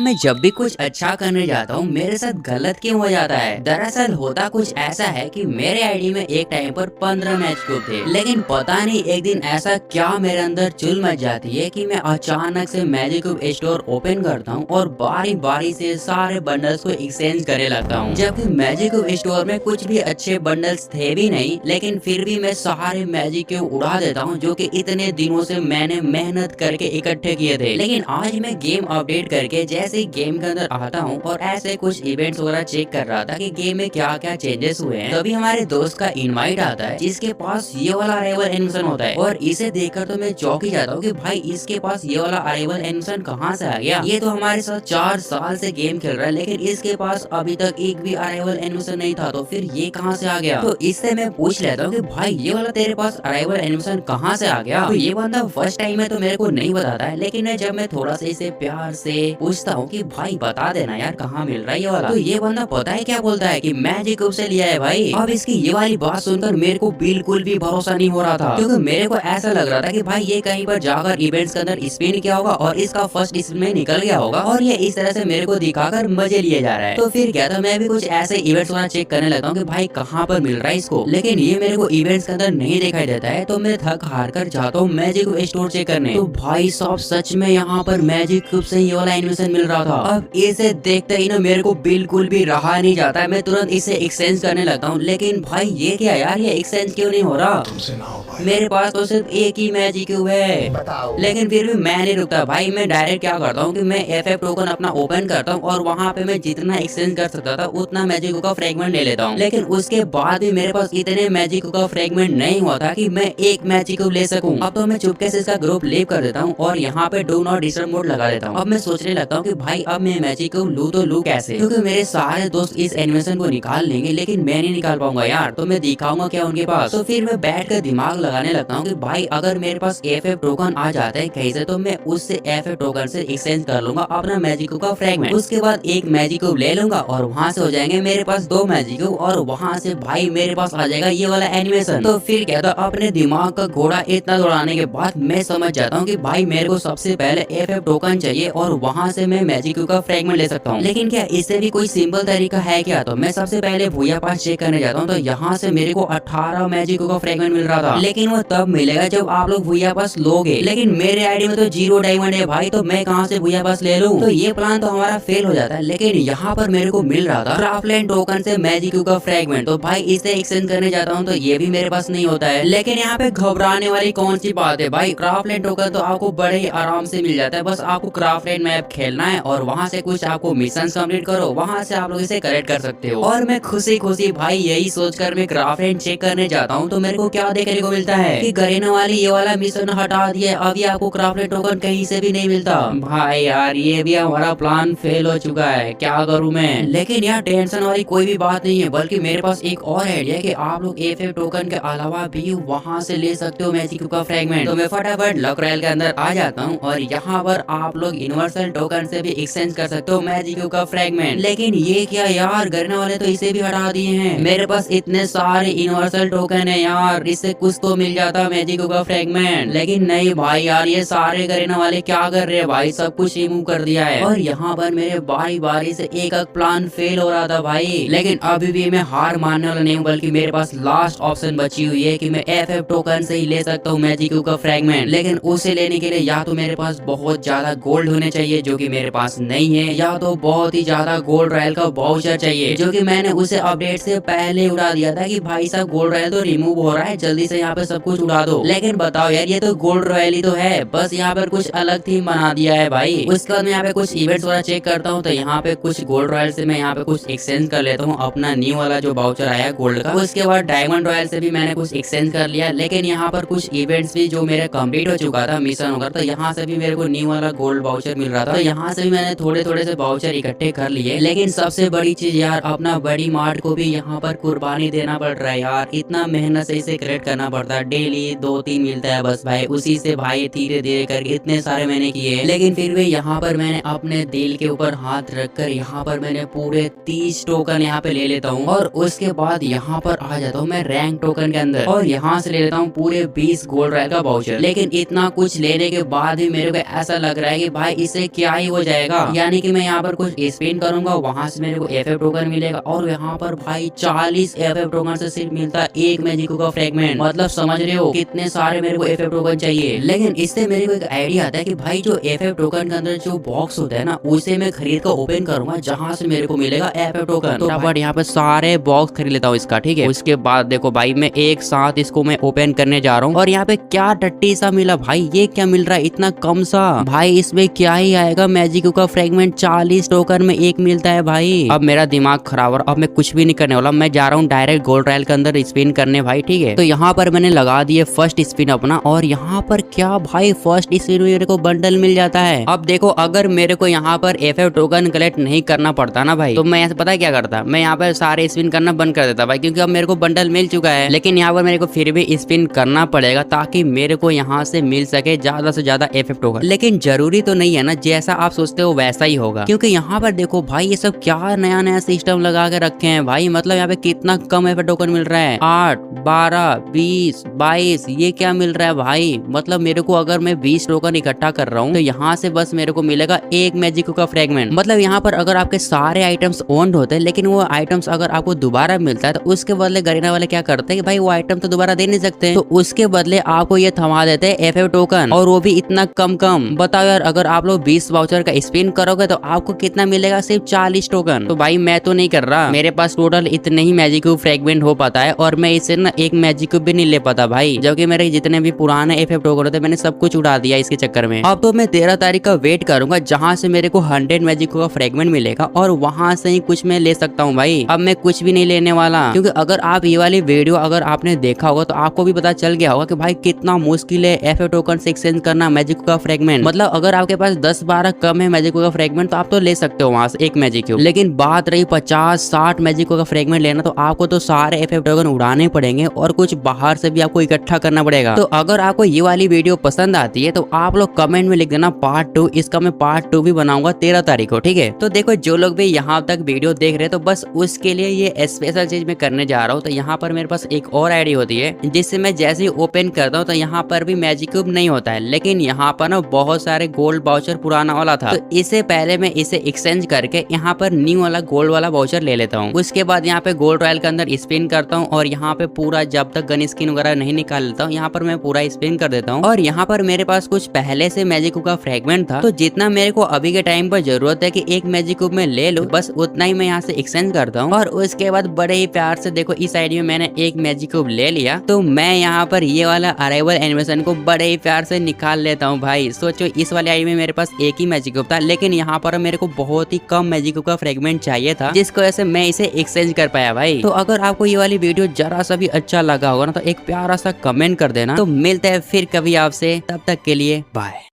मैं जब भी कुछ अच्छा करने जाता हूँ मेरे साथ गलत क्यों हो जाता है। दरअसल होता कुछ ऐसा है कि मेरे आईडी में एक टाइम पर 15 मैच क्यूब थे, लेकिन पता नहीं एक दिन ऐसा क्या मेरे अंदर चुल मच जाती है कि मैं अचानक से मैजिक क्यूब स्टोर ओपन करता हूँ और बारी बारी से सारे बंडल्स को एक्सचेंज करने लगता हूँ। जबकि मैजिक क्यूब स्टोर में कुछ भी अच्छे बंडल्स थे भी नहीं, लेकिन फिर भी मैं सारे मैजिक क्यूब उड़ा देता हूँ जो कि इतने दिनों से मैंने मेहनत करके इकट्ठे किए थे। लेकिन आज मैं गेम अपडेट करके जैसे ही गेम के अंदर आता हूँ और ऐसे कुछ इवेंट्स वगैरह चेक कर रहा था कि गेम में क्या क्या चेंजेस हुए हैं, तभी हमारे दोस्त का इनवाइट आता है जिसके पास ये वाला अराइवल एनिमेशन होता है। और इसे देखकर तो मैं चौंक ही जाता हूँ कि भाई इसके पास ये वाला अराइवल एनिमेशन कहाँ से आ गया। ये तो हमारे साथ 4 साल से गेम खेल रहा है, लेकिन इसके पास अभी तक एक भी अराइवल एनिमेशन नहीं था, तो फिर ये कहाँ से आ गया। तो इससे मैं पूछ लेता हूँ कि भाई ये वाला तेरे पास अराइवल एनिमेशन कहाँ से आ गया। तो ये बंदा फर्स्ट टाइम है तो मेरे को नहीं बताता है, लेकिन जब मैं थोड़ा सा इसे प्यार से पूछता हूँ कि भाई बता देना यार कहाँ मिल रहा है ये वाला, तो ये बंदा पता है क्या बोलता है कि मैजिक क्यूब से लिया है भाई। अब इसकी ये वाली बात सुनकर मेरे को बिल्कुल भी भरोसा नहीं हो रहा था, क्योंकि मेरे को ऐसा लग रहा था कि भाई ये कहीं पर जाकर इवेंट्स के अंदर स्पिन किया होगा और इसका फर्स्ट स्पिन में निकल गया होगा और ये इस तरह से मेरे को दिखाकर मजे लिए जा रहा है। तो फिर क्या था, मैं भी कुछ ऐसे इवेंट्स वगैरह चेक करने लगता हूँ कि भाई कहाँ पर मिल रहा है इसको, लेकिन ये मेरे को इवेंट्स के अंदर नहीं दिखाई देता है। तो मैं थक हार कर जाता हूँ मैजिक क्यूब स्टोर चेक करने। तो भाई साहब सच में यहाँ पर मैजिक क्यूब से ये वाला एनिमेशन मिल रहा था। अब इसे देखते ही ना मेरे को बिल्कुल भी रहा नहीं जाता है, मैं तुरंत इसे एक्सचेंज करने लगता हूँ। लेकिन भाई ये क्या यार, ये एक्सचेंज क्यों नहीं हो रहा। मेरे पास तो सिर्फ एक ही मैजिक क्यूब है, लेकिन फिर भी मैं नहीं रुकता भाई। मैं डायरेक्ट क्या करता हूँ कि मैं FF टोकन अपना ओपन करता हूँ और वहाँ पे मैं जितना एक्सचेंज कर सकता था उतना मैजिक क्यूब का फ्रेगमेंट ले लेता हूँ। लेकिन उसके बाद भी मेरे पास इतने मैजिक क्यूब का फ्रेगमेंट नहीं हुआ था कि मैं एक मैजिक क्यूब ले सकूं। अब तो मैं चुपके से इसका ग्रुप लीव कर देता हूँ और यहाँ पे डू नॉट डिस्टर्ब मोड लगा देता हूँ। अब मैं सोचने लगता हूँ कि भाई अब मैं मैजिक क्यूब लूँ तो लूँ कैसे, क्योंकि मेरे सारे दोस्त इस एनिमेशन को निकाल लेंगे लेकिन मैं नहीं निकाल पाऊंगा यार। तो मैं दिखाऊंगा क्या उनके पास। तो फिर मैं बैठ कर दिमाग लगाने लगता हूँ कि भाई अगर मेरे पास FF टोकन आ जाता है कहीं से, तो मैं उससे FF टोकन से एक्सचेंज कर लूंगा अपना मैजिक क्यूब का फ्रेगमेंट। उसके बाद एक मैजिक क्यूब ले लूंगा और वहाँ से हो जाएंगे मेरे पास 2 मैजिक क्यूब और वहाँ से भाई मेरे पास आ जाएगा ये वाला एनिमेशन। तो फिर क्या था, अपने दिमाग का घोड़ा इतना दौड़ाने के बाद मैं समझ जाता हूँ कि भाई मेरे को सबसे पहले FF टोकन चाहिए और वहाँ से मैं मैजिक क्यूब का फ्रेगमेंट ले सकता हूँ। लेकिन क्या इससे भी कोई सिंपल तरीका है क्या। तो मैं सबसे पहले भूया पास चेक करने जाता हूँ, तो यहाँ से मेरे को 18 मैजिक क्यूब का फ्रेगमेंट मिल रहा था, लेकिन वो तब मिलेगा जब आप लोग भूया पास लोगे। लेकिन मेरे आईडी में तो 0 डायमंड है भाई, तो मैं कहाँ से भूया पास ले लूँ। तो ये प्लान तो हमारा फेल हो जाता है। लेकिन यहाँ पर मेरे को मिल रहा था क्राफ्टलैंड टोकन से मैजिक क्यूब का फ्रेगमेंट, तो भाई इसे एक्सचेंज करने जाता हूँ तो ये भी मेरे पास नहीं होता है। लेकिन यहाँ पे घबराने वाली कौन सी बात है भाई, क्राफ्टलैंड टोकन तो आपको बड़े ही आराम से मिल जाता है। बस आपको क्राफ्टलैंड मैप खेलना है और वहाँ से कुछ आपको मिशन कंप्लीट करो, वहाँ से आप लोग इसे कलेक्ट कर सकते हो। और मैं खुशी खुशी भाई यही सोचकर मैं क्राफ्टलैंड चेक करने जाता हूँ, तो मेरे को क्या देखने को मिलता है कि गरीना वाली ये वाला मिशन हटा दिया, अभी आपको क्राफ्टलैंड टोकन कहीं से भी नहीं मिलता। भाई यार ये भी हमारा प्लान फेल हो चुका है, क्या करूँ मैं। लेकिन यार टेंशन वाली कोई भी बात नहीं है, बल्कि मेरे पास एक और आइडिया है कि आप लोग FF टोकन के अलावा भी वहाँ से ले सकते हो मैजिक क्यूब का फ्रेगमेंट। तो मैं फटाफट लक रॉयल के अंदर आ जाता हूँ और यहाँ पर आप लोग यूनिवर्सल टोकन से भी एक्सचेंज कर सकते हो मैजिक क्यूब का फ्रेगमेंट। लेकिन ये क्या यार, गरीना वाले तो इसे भी हटा दिए हैं। मेरे पास इतने सारे यूनिवर्सल टोकन है यार, इससे कुछ तो मिल जाता मैजिक क्यूब का फ्रेगमेंट। लेकिन नहीं भाई यार, ये सारे गरीना वाले क्या कर रहे हैं भाई, सब कुछ रिमूव कर दिया है। और यहाँ पर मेरे बारी बारी से एक प्लान फेल हो रहा था भाई, लेकिन अभी भी मैं हार मानने वाला नहीं हूँ, बल्कि मेरे पास लास्ट ऑप्शन बची हुई है कि मैं FF टोकन से ही ले सकता हूँ मैजिक क्यूब का फ्रेगमेंट। लेकिन उसे लेने के लिए या तो मेरे पास बहुत ज्यादा गोल्ड होने चाहिए जो कि मेरे पास नहीं है, या तो बहुत ही ज्यादा गोल्ड रॉयल का वाउचर चाहिए, जो कि मैंने उसे अपडेट से पहले उड़ा दिया था कि भाई साहब गोल्ड रॉयल तो रिमूव हो रहा है, जल्दी से यहाँ पे सब कुछ उड़ा दो। लेकिन बताओ यार, ये तो गोल्ड रॉयल ही तो है, बस यहाँ पर कुछ अलग थीम बना दिया है भाई। उसके बाद मैं यहाँ पे कुछ इवेंट्स वगैरह चेक करता हूँ, तो यहाँ पे कुछ गोल्ड रॉयल से मैं यहाँ पे कुछ एक्सचेंज कर लेता हूँ अपना न्यू वाला जो वाउचर आया गोल्ड का। उसके बाद डायमंड रॉयल से भी मैंने कुछ एक्सचेंज कर लिया। लेकिन यहाँ पर कुछ इवेंट्स भी जो मेरे कंप्लीट हो चुका था मिशन होकर, तो यहाँ से भी मेरे को न्यू वाला गोल्ड वाउचर मिल रहा था, तो यहाँ से भी मैंने थोड़े थोड़े से वाउचर इकट्ठे कर लिए। लेकिन सबसे बड़ी चीज यार, अपना बड़ी मार्ट को भी यहाँ पर कुर्बानी देना पड़ रहा है यार, इतना मेहनत से इसे क्रिएट करना पड़ता है, डेली 2-3 मिलता है बस भाई, उसी से भाई धीरे धीरे करके इतने सारे मैंने किए। लेकिन फिर भी यहाँ पर मैंने अपने दिल के ऊपर हाथ रखकर यहाँ पर मैंने पूरे 30 टोकन यहाँ पे ले लेता हूँ और उसके बाद यहाँ पर आ जाता हूँ मैं रैंक टोकन के अंदर और यहाँ से ले लेता हूँ पूरे 20 गोल्ड रॉयल का वाउचर। लेकिन इतना कुछ लेने के बाद भी मेरे को ऐसा लग रहा है कि भाई इसे क्या ही हो जाएगा, यानी कि मैं यहाँ पर कुछ स्पिन करूंगा, वहां से मेरे को FF टोकन मिलेगा और यहाँ पर भाई 40 FF टोकन से सिर्फ मिलता है एक मैजिको का फ्रेगमेंट। मतलब समझ रहे हो कितने सारे मेरे को FF टोकन चाहिए। लेकिन इससे मेरे को एक आइडिया आता है कि भाई जो FF टोकन के अंदर जो बॉक्स होता है ना, उसे मैं खरीद कर ओपन करूंगा, जहाँ से मेरे को मिलेगा FF टोकन। तो बट यहाँ पे सारे बॉक्स खरीद लेता हूँ इसका, ठीक है। उसके बाद देखो भाई मैं एक साथ इसको मैं ओपन करने जा रहा हूँ और यहाँ पे क्या टट्टी सा मिला भाई, ये क्या मिल रहा है इतना कम सा। भाई इसमें क्या ही आएगा, मैजिको का फ्रेगमेंट 40 टोकन में एक मिलता है भाई। अब मेरा दिमाग खराब और अब मैं कुछ भी नहीं करने वाला, मैं जा रहा हूँ डायरेक्ट गोल्ड रॉयल के अंदर स्पिन करने भाई, ठीक है। तो यहाँ पर मैंने लगा दिए फर्स्ट स्पिन अपना और यहाँ पर क्या भाई फर्स्ट स्पिन में मेरे को बंडल मिल जाता है। अब देखो अगर मेरे को यहाँ पर FF टोकन कलेक्ट नहीं करना पड़ता ना भाई, तो मैं यहाँ पता क्या करता, मैं यहाँ पर सारे स्पिन करना बंद कर देता भाई, क्योंकि अब मेरे को बंडल मिल चुका है। लेकिन यहाँ पर मेरे को फिर भी स्पिन करना पड़ेगा ताकि मेरे को यहाँ से मिल सके ज्यादा से ज्यादा FF टोकन। लेकिन जरूरी तो नहीं है ना, जैसा आप सोचते हो वैसा ही होगा, क्योंकि यहाँ पर देखो भाई ये सब क्या नया नया सिस्टम लगा के रखे हैं भाई। मतलब यहाँ पे कितना कम FF टोकन मिल रहा है, 8, 12, 20, 22, ये क्या मिल रहा है भाई। मतलब मेरे को अगर मैं 20 टोकन इकट्ठा कर रहा हूँ तो यहाँ से बस मेरे को मिलेगा एक मैजिको का फ्रेगमेंट। मतलब यहाँ पर अगर आपके सारे आइटम्स ओन्ड होते हैं, लेकिन वो आइटम्स अगर आपको दोबारा मिलता है तो उसके बदले गरीना वाले क्या करते हैं कि भाई वो आइटम तो दोबारा दे नहीं सकते, तो उसके बदले आपको ये थमा देते हैं FF टोकन, और वो भी इतना कम। बताओ यार, अगर आप लोग 20 वाउचर का स्पिन करोगे तो आपको कितना मिलेगा, सिर्फ 40 टोकन। तो भाई मैं तो नहीं कर रहा, मेरे पास टोटल इतने ही मैजिको फ्रेगमेंट हो पाता है और मैं इससे ना एक मैजिको भी नहीं ले पाता भाई, जबकि मेरे जितने भी पुराने FF टोकन होते मैंने सब कुछ उड़ा दिया इसके चक्कर में। अब तो मैं 13 तारीख का वेट करूंगा जहाँ से मेरे को 100 मैजिको का फ्रेगमेंट मिलेगा और वहां से ही कुछ मैं ले सकता हूँ भाई। अब मैं कुछ भी नहीं लेने वाला, क्योंकि अगर आप ये वाली वीडियो अगर आपने देखा होगा तो आपको भी पता चल गया होगा कि भाई कितना मुश्किल है FF टोकन से एक्सचेंज करना मैजिको का फ्रेगमेंट। मतलब अगर आपके पास 10-12 कम है मैजिको का फ्रेगमेंट तो आप तो ले सकते हो वहां से एक मैजिको, लेकिन बात रही 50-60 मैजिको का फ्रेगमेंट लेना तो आपको तो सारे FF टोकन उड़ाने पड़ेंगे और कुछ बाहर से भी आपको इकट्ठा करना पड़ेगा। तो अगर आपको ये वाली वीडियो पसंद आती है तो आप लोग कमेंट में लिख देना पार्ट 2, इसका मैं पार्ट 2 भी बनाऊंगा 13 तारीख को, ठीक है। तो देखो जो लोग भी यहाँ तक वीडियो देख रहे हैं तो बस उसके लिए ये स्पेशल चीज मैं करने जा रहा हूँ। तो यहाँ पर मेरे पास एक और आईडी होती है जिससे मैं जैसे ही ओपन करता हूँ तो यहाँ पर भी मैजिक क्यूब नहीं होता है, लेकिन यहाँ पर ना बहुत सारे गोल्ड वाउचर पुराना वाला था, तो इससे पहले मैं इसे एक्सचेंज करके यहाँ पर न्यू वाला गोल्ड वाला वाउचर ले लेता हूँ। उसके बाद यहाँ पे गोल्ड रॉयल के अंदर स्पिन करता हूँ और यहाँ पे पूरा जब तक गन स्किन वगैरह नहीं निकाल लेता हूँ यहाँ पर मैं पूरा स्पिन कर देता हूँ। और यहाँ पर मेरे पास कुछ पहले से मैजिक का फ्रेगमेंट था, तो जितना मेरे को अभी के टाइम पर जरूरत है कि एक मैजिक क्यूब में ले लो, बस उतना ही मैं यहाँ से एक्सचेंज करता हूँ। और उसके बाद बड़े ही प्यार से देखो इस आईडी में मैंने एक मैजिक क्यूब ले लिया, तो मैं यहाँ पर ये वाला अराइवल एनिमेशन को बड़े ही प्यार से निकाल लेता हूँ भाई। सोचो इस वाली आईडी में मेरे पास एक ही मैजिक क्यूब था, लेकिन यहाँ पर मेरे को बहुत ही कम मैजिक क्यूब का फ्रेगमेंट चाहिए था, जिसकी वजह से मैं इसे एक्सचेंज कर पाया भाई। तो अगर आपको ये वाली वीडियो जरा सा भी अच्छा लगा होगा ना तो एक प्यारा सा कमेंट कर देना। तो मिलते हैं फिर कभी आपसे, तब तक के लिए बाय।